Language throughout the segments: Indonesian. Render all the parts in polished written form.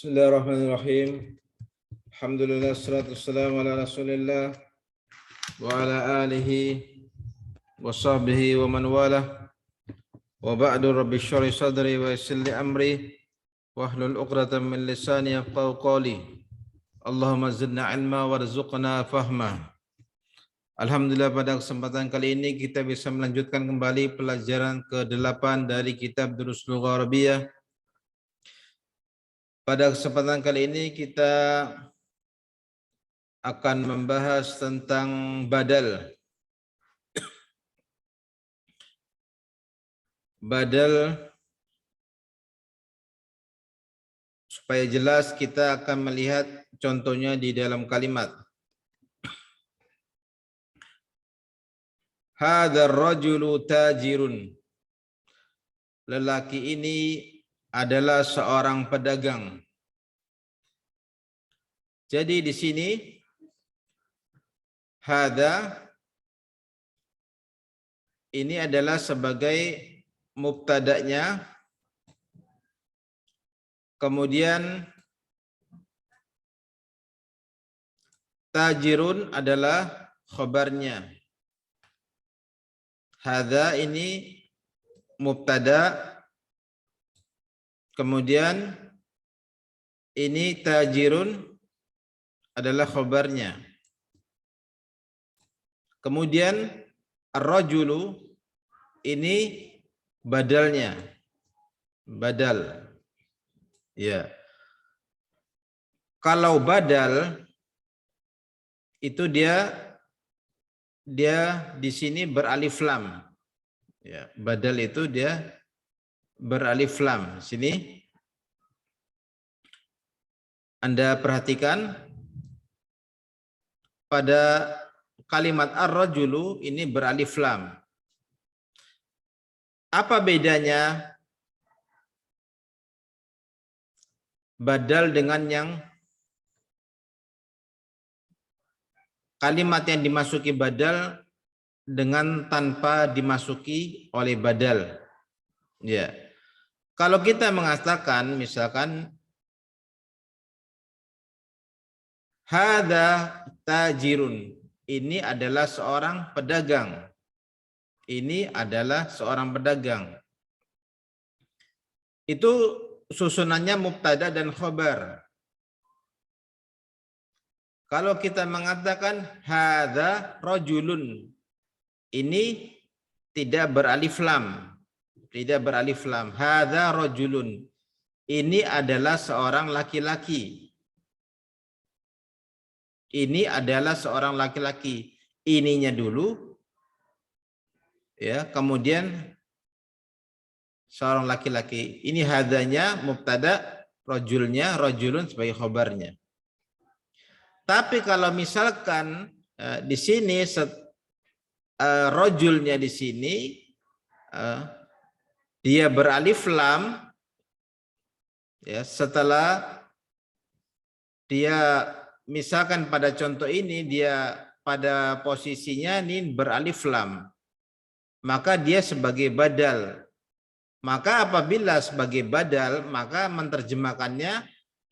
Bismillahirrahmanirrahim. Alhamdulillah, salatu wassalamu ala rasulillah wa ala alihi wa sahbihi wa man walah. Wa ba'du, rabbi shrah sadri wa yassir li amri wahlul 'uqdatam min lisani yafqahu qawli. Allahumma zidna ilma warzuqna fahma. Alhamdulillah, pada kesempatan kali ini kita bisa melanjutkan kembali pelajaran ke-8 dari kitab Durusul Lughah Arabiyah. Pada kesempatan kali ini kita akan membahas tentang badal. Badal, supaya jelas kita akan melihat contohnya di dalam kalimat. Hadzal rajulu tajirun. Lelaki ini adalah seorang pedagang. Jadi di sini hadza ini adalah sebagai mubtada'nya, kemudian tajirun adalah khabarnya. Hadza ini mubtada', kemudian ini tajirun adalah khabarnya. Kemudian ar-rajulu ini badalnya. Badal. Ya. Kalau badal itu dia di sini beralif lam. Ya, badal itu dia beralif lam. Sini Anda perhatikan pada kalimat ar-rajulu ini beralif lam. Apa bedanya badal dengan yang kalimat yang dimasuki badal dengan tanpa dimasuki oleh badal? Ya. Kalau kita mengatakan misalkan hadza tajirun, ini adalah seorang pedagang. Ini adalah seorang pedagang. Itu susunannya mubtada dan khabar. Kalau kita mengatakan hadza rajulun, ini tidak beralif lam. Tidak beralif lam. Hadza rajulun. Ini adalah seorang laki-laki. Ini adalah seorang laki-laki. Ininya dulu, ya, kemudian seorang laki-laki. Ini hadzanya mubtada, rajulnya, rajulun sebagai khabarnya. Tapi kalau misalkan di sini rajulnya di sini dia beralif lam, ya, setelah dia misalkan pada contoh ini dia pada posisinya ini beralif lam, maka dia sebagai badal. Maka apabila sebagai badal, maka menerjemahkannya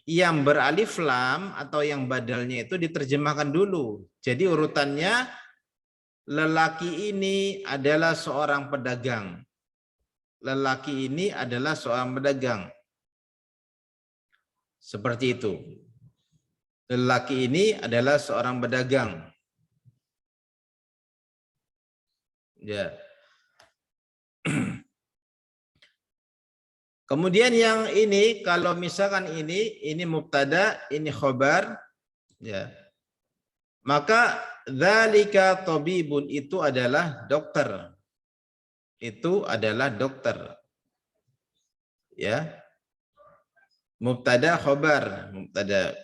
yang beralif lam atau yang badalnya itu diterjemahkan dulu. Jadi urutannya lelaki ini adalah seorang pedagang. Lelaki ini adalah seorang pedagang. Seperti itu. Lelaki ini adalah seorang pedagang. Ya. Kemudian yang ini, kalau misalkan ini mubtada, ini khabar, ya. Maka dzalika tabibun, itu adalah dokter. Itu adalah dokter. Ya. Mubtada khabar, mubtada.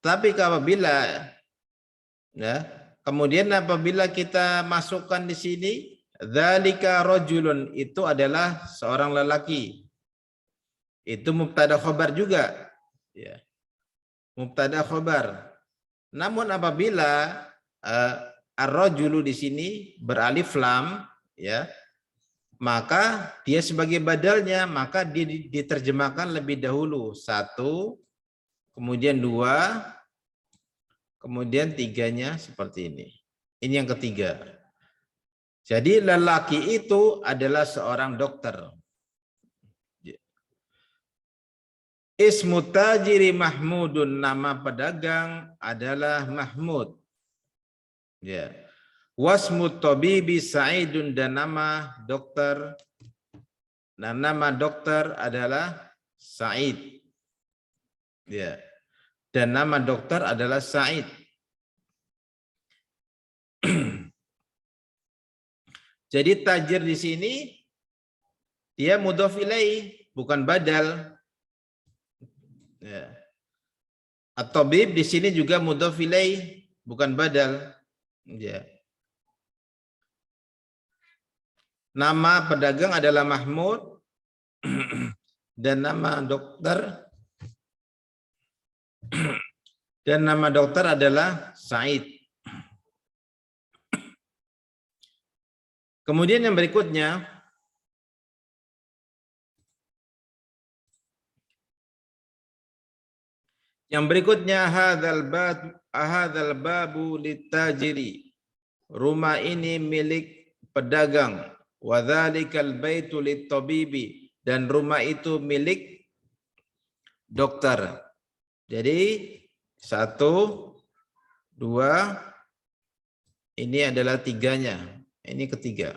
Tapi apabila, ya, kemudian apabila kita masukkan di sini dzalika rajulun, itu adalah seorang lelaki. Itu mubtada khabar juga, ya. Mubtada khabar. Namun apabila ar-rajulu di sini beralif lam, ya, maka dia sebagai badalnya, maka diterjemahkan lebih dahulu. Satu, kemudian 2, kemudian 3-nya seperti ini. Ini yang ketiga. Jadi lelaki itu adalah seorang dokter. Ismu tajiri Mahmudun, nama pedagang adalah Mahmud. Ya. Wasmu tabibi Sa'idun, dan nama dokter adalah Sa'id. Ya. Dan nama dokter adalah Sa'id. Jadi tajir di sini dia mudhof ilaih, bukan badal. Ya. At-tabib di sini juga mudhof ilaih, bukan badal. Ya. Nama pedagang adalah Mahmud dan nama dokter adalah Sa'id. Kemudian yang berikutnya, hadzal babu litajiri. Rumah ini milik pedagang. Wa dzalikal baitu littabibi, dan rumah itu milik dokter. Jadi 1, 2, ini adalah 3-nya. Ini ketiga.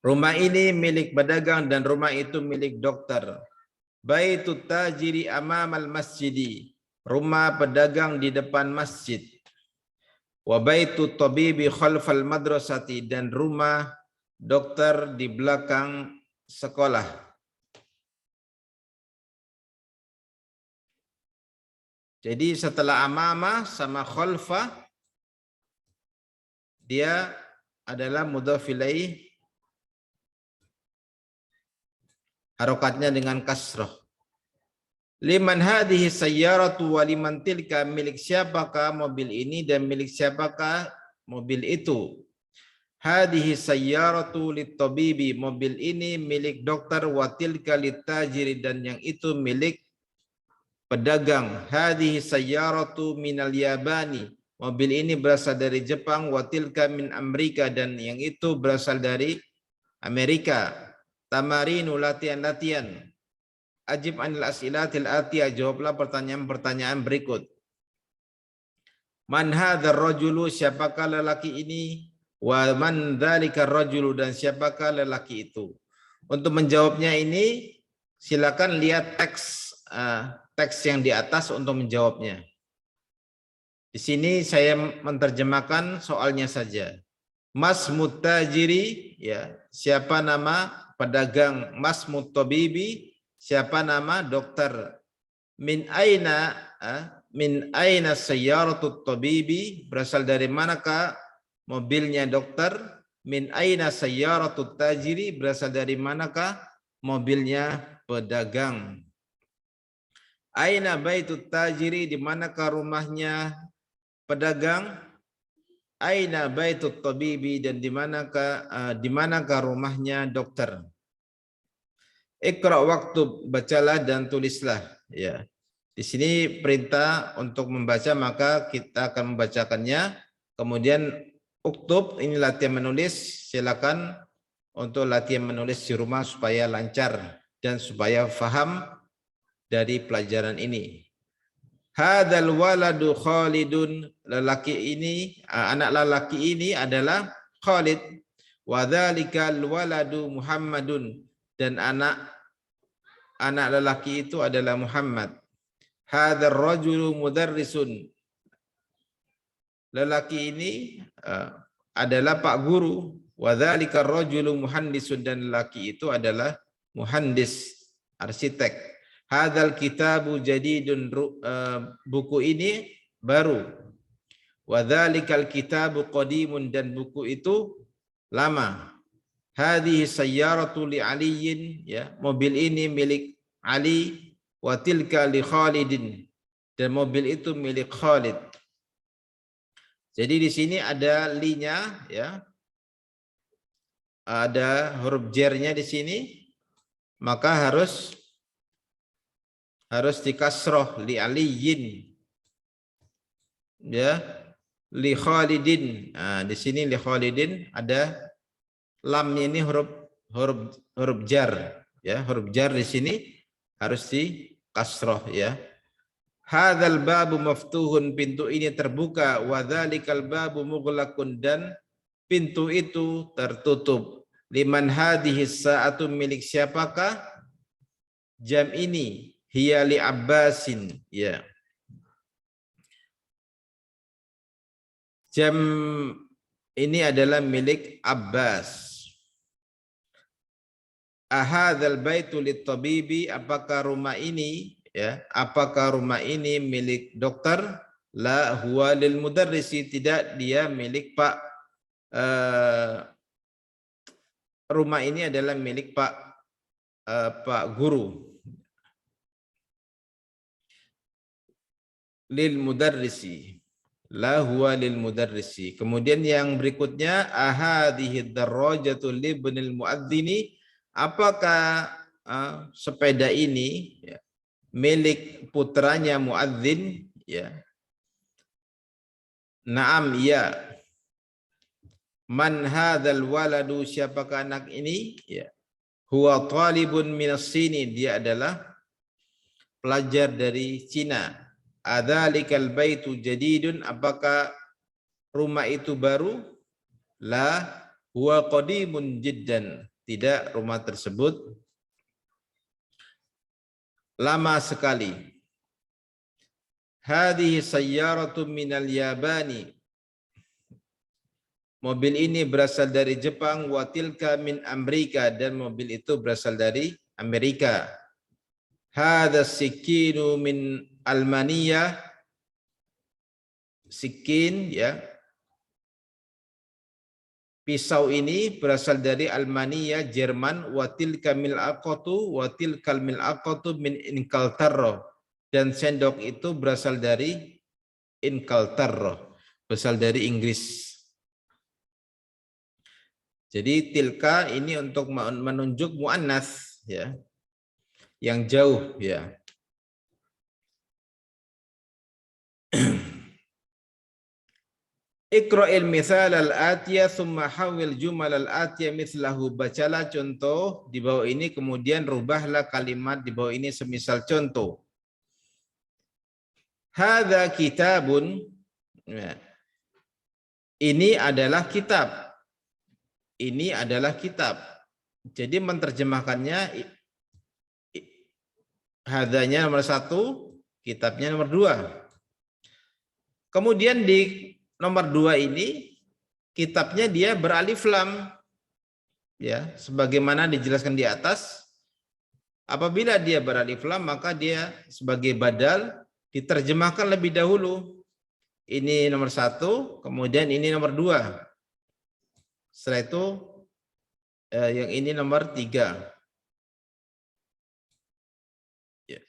Rumah ini milik pedagang dan rumah itu milik dokter. Baitut tajiri amamal masjidi. Rumah pedagang di depan masjid. Wa baitut tabibi khalfal madrasati, dan rumah dokter di belakang sekolah. Jadi setelah amamah sama khalfah, dia adalah mudhaf ilaih, harokatnya dengan kasrah. Liman hadhihi sayyaratu wa liman tilka, milik siapakah mobil ini dan milik siapakah mobil itu. Hadhihi sayyaratu littabibi, mobil ini milik dokter, wa tilka littajiri, dan yang itu milik pedagang. Hadhihi sayyaratu minal yabani, mobil ini berasal dari Jepang, wa tilka min Amerika, dan yang itu berasal dari Amerika. Tamarinu, latihan-latihan. Ajib anil as'ilatil atiyah, jawablah pertanyaan-pertanyaan berikut. Man hadzal rajulu, siapakah lelaki ini? Wa man dzalika rajulu, dan siapakah lelaki itu? Untuk menjawabnya ini silakan lihat teks yang di atas untuk menjawabnya. Di sini saya menerjemahkan soalnya saja. Mas mutajiri, ya, siapa nama pedagang? Mas mutabibi, siapa nama dokter? Min aina sayyaratut tabibi, berasal dari manakah mobilnya dokter? Min aina sayyaratut tajiri, berasal dari manakah mobilnya pedagang? Aina baitut tajiri, di manakah rumahnya pedagang? Aina baitut tabibi, dan di manakah rumahnya dokter? Iqra waktub, bacalah dan tulislah. Ya. Di sini perintah untuk membaca, maka kita akan membacakannya. Kemudian uktub, ini latihan menulis. Silakan untuk latihan menulis di rumah supaya lancar dan supaya faham dari pelajaran ini. Hadzal waladu Khalidun, lelaki ini, anak lelaki ini adalah Khalid. Wa dzalikal waladu Muhammadun, dan anak lelaki itu adalah Muhammad. Hadzal rajulu mudarrisun, lelaki ini adalah pak guru. Wa dzalikar rajulu muhandisun, dan lelaki itu adalah muhandis, arsitek. Hadzal kitabu jadidun, buku ini baru. Wa dzalikal kitabu qadimun, dan buku itu lama. Hadhihi sayyaratu li Aliyin, ya, mobil ini milik Ali. Wa tilka li Khalidin, dan mobil itu milik Khalid. Jadi di sini ada li-nya, ya. ada huruf jernya di sini, maka harus dikasroh li aliyin, ya, li Khalidin. Nah, di sini li Khalidin ada lamnya, ini huruf jar, ya, huruf jar di sini harus di kasroh, ya. Hadzal babu maftuhun, pintu ini terbuka, wa dzalikal babu mughlaqun, dan pintu itu tertutup. Liman hadhihi sa'atu, milik siapakah jam ini? Hiya li Abbasin, ya. Jam ini adalah milik Abbas. Ahadzal baitu lit-tabibi, apakah rumah ini, ya, apakah rumah ini milik dokter? La huwa lil mudarrisi, tidak, dia milik Pak, rumah ini adalah milik Pak guru. Lil mudarrisi, la huwa lil mudarrisi. Kemudian yang berikutnya, ahadhihi darajatu libnil muadzini, apakah sepeda ini, ya, milik putranya muadzin, ya. Naam, ya. Man hadzal waladu, siapakah anak ini, ya. Huwa talibun minas sini, dia adalah pelajar dari Cina. Adzalikal baitu jadidun, apakah rumah itu baru? La huwa qadimun jiddan, tidak, rumah tersebut lama sekali. Hadhihi sayyaratu minal Yabani, mobil ini berasal dari Jepang. Wa tilka min Amerika, dan mobil itu berasal dari Amerika. Hadha sikinu min Almania, sikin, ya, pisau ini berasal dari Almania, Jerman. Wa tilka mil'aqatu, wa tilkal mil'aqatu min Inkaltarro, dan sendok itu berasal dari Inkaltarro, berasal dari Inggris. Jadi tilka ini untuk menunjuk muannas, ya, yang jauh, ya. Iqra'il mithal al-atiyah thumma hawil jumal al-atiyah mithlahu, bacalah contoh di bawah ini, kemudian rubahlah kalimat di bawah ini semisal contoh. Hadza kitabun, ya. Ini adalah kitab. Ini adalah kitab. Jadi menerjemahkannya, hadzanya nomor 1, kitabnya nomor 2. Kemudian di nomor 2 ini, kitabnya dia beralif lam, ya, sebagaimana dijelaskan di atas. Apabila dia beralif lam, maka dia sebagai badal diterjemahkan lebih dahulu. Ini nomor 1, kemudian ini nomor 2. Setelah itu yang ini nomor 3. Ya.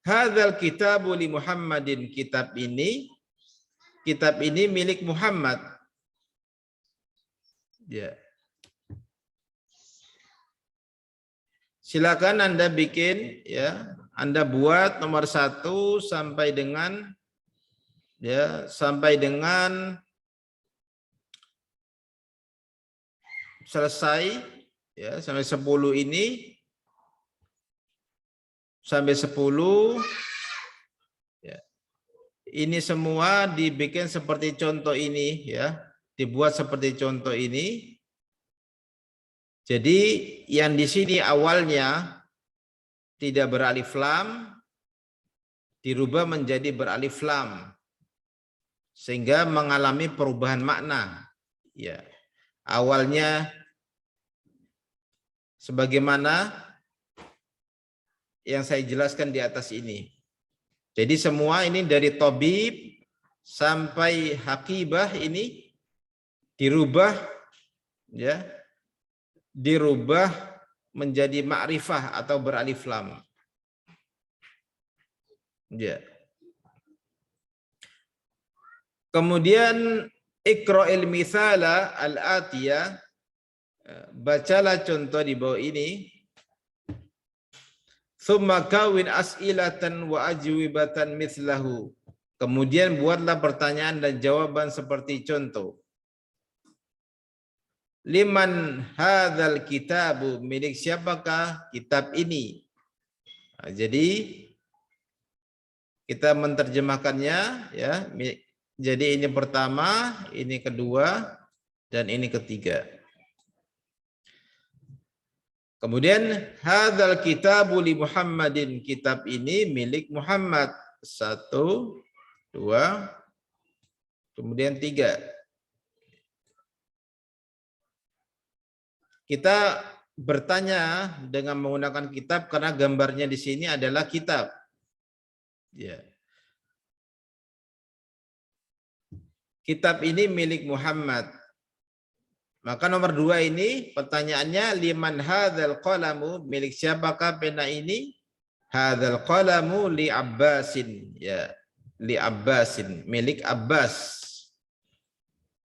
Hadzal kitabu li Muhammadin, kitab ini milik Muhammad. Ya. Silakan Anda bikin, ya, Anda buat nomor 1 sampai dengan, ya, selesai, ya, sampai 10 ini, sampai 10, ya. Ini semua dibikin seperti contoh ini, ya, dibuat seperti contoh ini. Jadi yang di sini awalnya tidak beralif lam dirubah menjadi beralif lam, sehingga mengalami perubahan makna, ya. Awalnya sebagaimana yang saya jelaskan di atas ini. Jadi semua ini dari tabib sampai hakibah ini dirubah, ya, dirubah menjadi ma'rifah atau beralif lam. Ya. Kemudian iqra'il mithala al-atiyah, Bacalah contoh di bawah ini. Tsumma kawin as'ilatan wa ajwibatan mithlahu. Kemudian buatlah pertanyaan dan jawaban seperti contoh. Liman hadzal kitabu, milik siapakah kitab ini? Nah, jadi kita menerjemahkannya ya. Jadi ini pertama, ini kedua, dan ini ketiga. Kemudian hadzal kitabu li Muhammadin, kitab ini milik Muhammad. 1, 2, kemudian 3. Kita bertanya dengan menggunakan kitab karena gambarnya di sini adalah kitab. Ya. Kitab ini milik Muhammad. Maka nomor 2 ini pertanyaannya, liman hadzal qalamu, milik siapakah pena ini? Hadzal qalamu li Abbasin, ya. Li Abbasin, milik Abbas.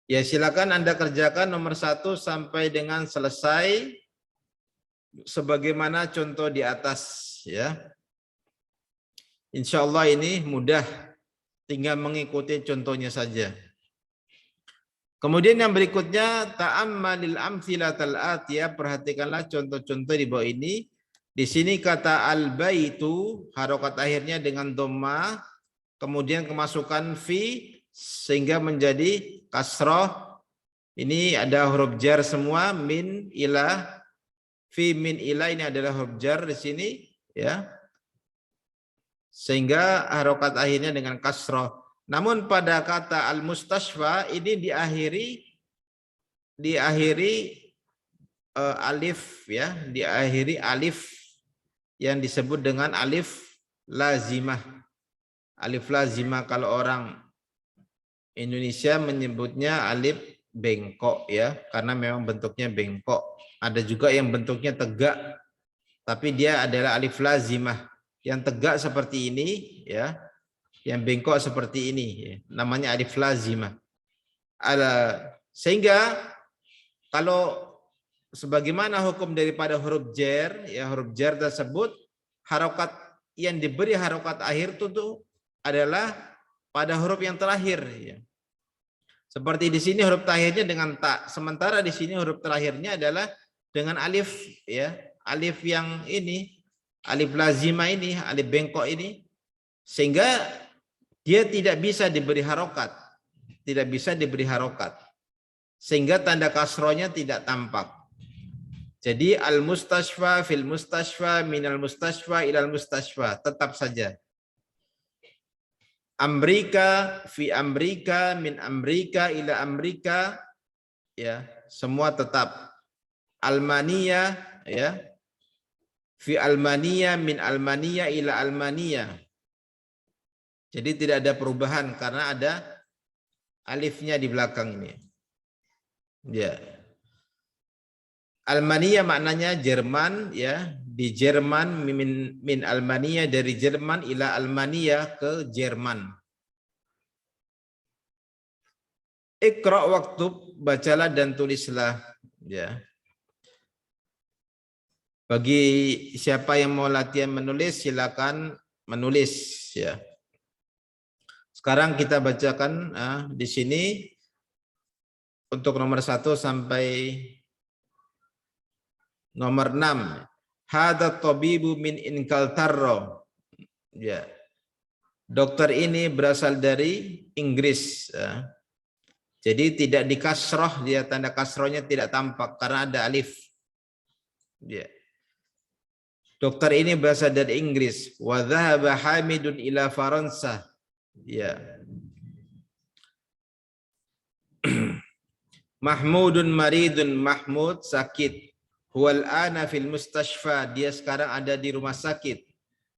Ya, silakan Anda kerjakan nomor 1 sampai dengan selesai sebagaimana contoh di atas ya. Insya Allah ini mudah, tinggal mengikuti contohnya saja. Kemudian yang berikutnya, ta'ammalil amtsilatal atiyah, perhatikanlah contoh-contoh di bawah ini. Di sini kata al-baitu, harokat akhirnya dengan dhamma, kemudian kemasukan fi sehingga menjadi kasroh. Ini ada huruf jar semua, min, ila, fi, min, ila, ini adalah huruf jar di sini ya. Sehingga harokat akhirnya dengan kasroh. Namun pada kata al-mustashfa ini diakhiri alif ya, diakhiri alif yang disebut dengan alif lazimah. Alif lazimah kalau orang Indonesia menyebutnya alif bengkok ya, karena memang bentuknya bengkok. Ada juga yang bentuknya tegak, tapi dia adalah alif lazimah. Yang tegak seperti ini ya, yang bengkok seperti ini ya, namanya alif lazimah. Sehingga kalau sebagaimana hukum daripada huruf jar ya, huruf jar tersebut harokat yang diberi harokat akhir itu adalah pada huruf yang terakhir ya. Seperti di sini huruf terakhirnya dengan ta, sementara di sini huruf terakhirnya adalah dengan alif ya, alif yang ini, alif lazimah ini, alif bengkok ini, sehingga dia tidak bisa diberi harokat, tidak bisa diberi harokat, sehingga tanda kasrohnya tidak tampak. Jadi al-mustashfa fil mustashfa minal mustashfa ilal mustashfa tetap saja. Amrika fi Amrika min Amrika ila Amrika ya, semua tetap. Almania ya, fi Almania min Almania ila Almania. Jadi tidak ada perubahan karena ada alifnya di belakang ini. Ya. Almania maknanya Jerman ya, di Jerman min Almania, dari Jerman ila Almania, ke Jerman. Iqra waktub, bacalah dan tulislah ya. Bagi siapa yang mau latihan menulis silakan menulis ya. Sekarang kita bacakan di sini untuk nomor 1 sampai nomor 6. Hadza tabibu min Inkaltarro. Ya. Dokter ini berasal dari Inggris. Ya. Jadi tidak di kasroh, dia tanda kasrohnya tidak tampak karena ada alif. Ya. Dokter ini berasal dari Inggris. Wa dhahaba Hamidun ila Faransa. Ya. Mahmudun maridun, Mahmud sakit. Huwal ana fil mustashfa, dia sekarang ada di rumah sakit.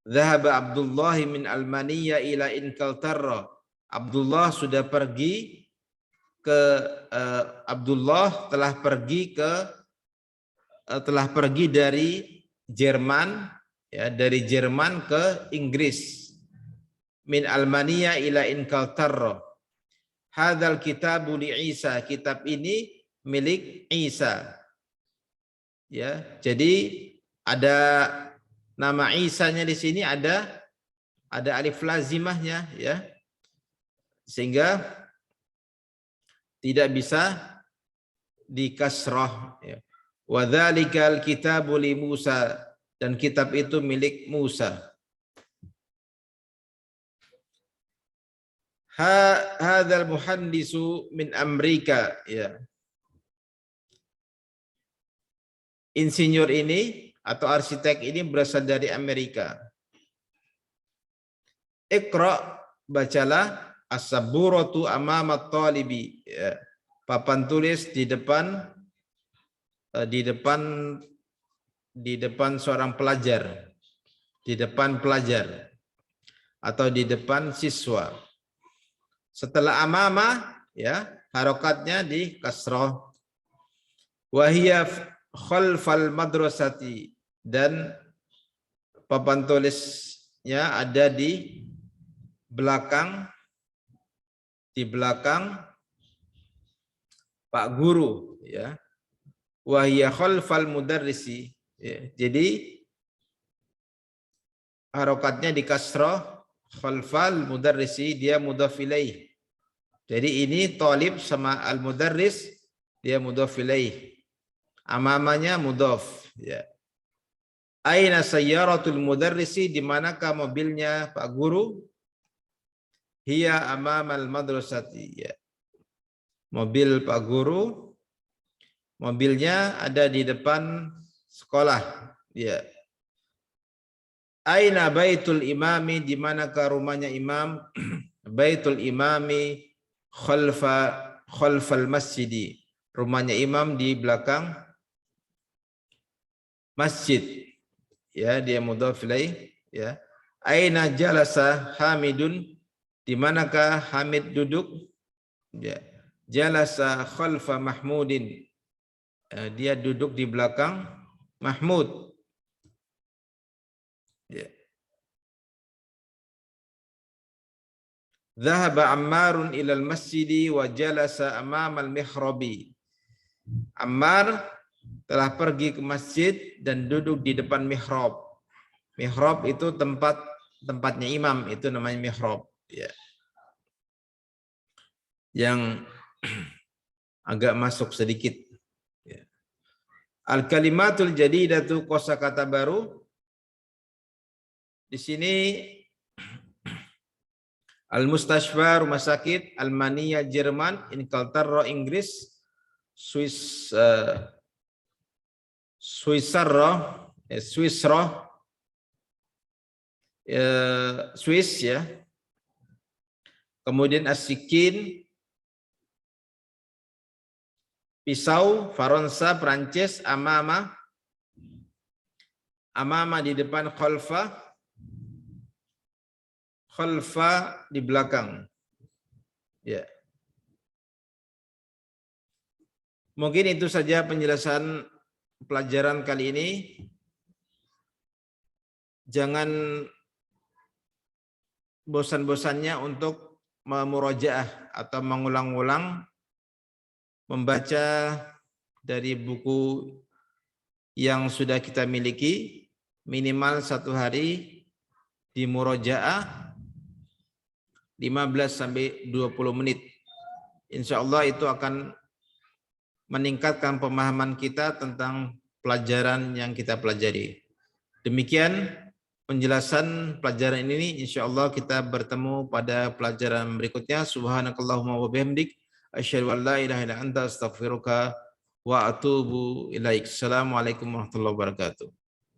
Dhahaba Abdullah min Almania ila Inkaltarra. Abdullah sudah pergi ke Abdullah telah pergi dari Jerman ya, dari Jerman ke Inggris. Min Almania ila Inkaltarra. Hadzal kitabu li Isa, kitab ini milik Isa. Ya, jadi ada nama Isa-nya di sini ada alif lazimahnya ya. Sehingga tidak bisa dikasrah ya. Wa dzalikal kitabu li Musa, dan kitab itu milik Musa. Hadzal muhandisu min Amerika ya. Insinyur ini atau arsitek ini berasal dari Amerika. Iqra, bacalah as-saburatu amama talibi ya. Papan tulis di depan seorang pelajar, di depan pelajar atau di depan siswa. Setelah amama ya, harokatnya di kasroh. Wahiyya khalfal madrasati, dan papan tulisnya ada di belakang Pak Guru ya. Wahiyya khalfal mudarrisi ya. Jadi harokatnya di kasroh, khalfal mudarrisi, dia mudhaf ilaih. Jadi ini talib sama al mudarris, dia mudhaf ilaih. Amamanya mudhaf ya. Aina sayyaratul mudarrisi, di manakah mobilnya Pak Guru? Hiya amamal madrasati ya. Mobil Pak Guru, mobilnya ada di depan sekolah ya. Aina baitul imami, di manakah rumahnya imam? Baitul imami khalfal masjidi, rumahnya imam di belakang masjid ya, dia mudhaf ilaih ya. Aina jalasa Hamidun, di manakah Hamid duduk? Ya. Jalasa khalfa Mahmudin, dia duduk di belakang Mahmud. Ya. Dhahaba Ammarun ilal masjidi wa jalasa amamal mihrabi. Ammar telah pergi ke masjid dan duduk di depan mihrab. Mihrab itu tempatnya imam, itu namanya mihrab ya. Yang agak masuk sedikit ya. Al kalimatul jadidatu, kosakata baru. Di sini al mustashfa, rumah sakit, Almania Jerman, Inkaltarro Inggris, Swissra Swiss ya. Kemudian asikin, pisau, Faransa, Prancis, amama di depan, khalfa di belakang ya. Mungkin itu saja penjelasan pelajaran kali ini. Jangan bosan-bosannya untuk memurojaah atau mengulang-ulang membaca dari buku yang sudah kita miliki, minimal 1 hari di murojaah 15-20 menit. Insya Allah itu akan meningkatkan pemahaman kita tentang pelajaran yang kita pelajari. Demikian penjelasan pelajaran ini. Insya Allah kita bertemu pada pelajaran berikutnya. Subhanakallahumma wa bihamdik, asyhadu an la ilaha illa anta, astaghfiruka wa atubu ilaik. Assalamualaikum warahmatullahi wabarakatuh.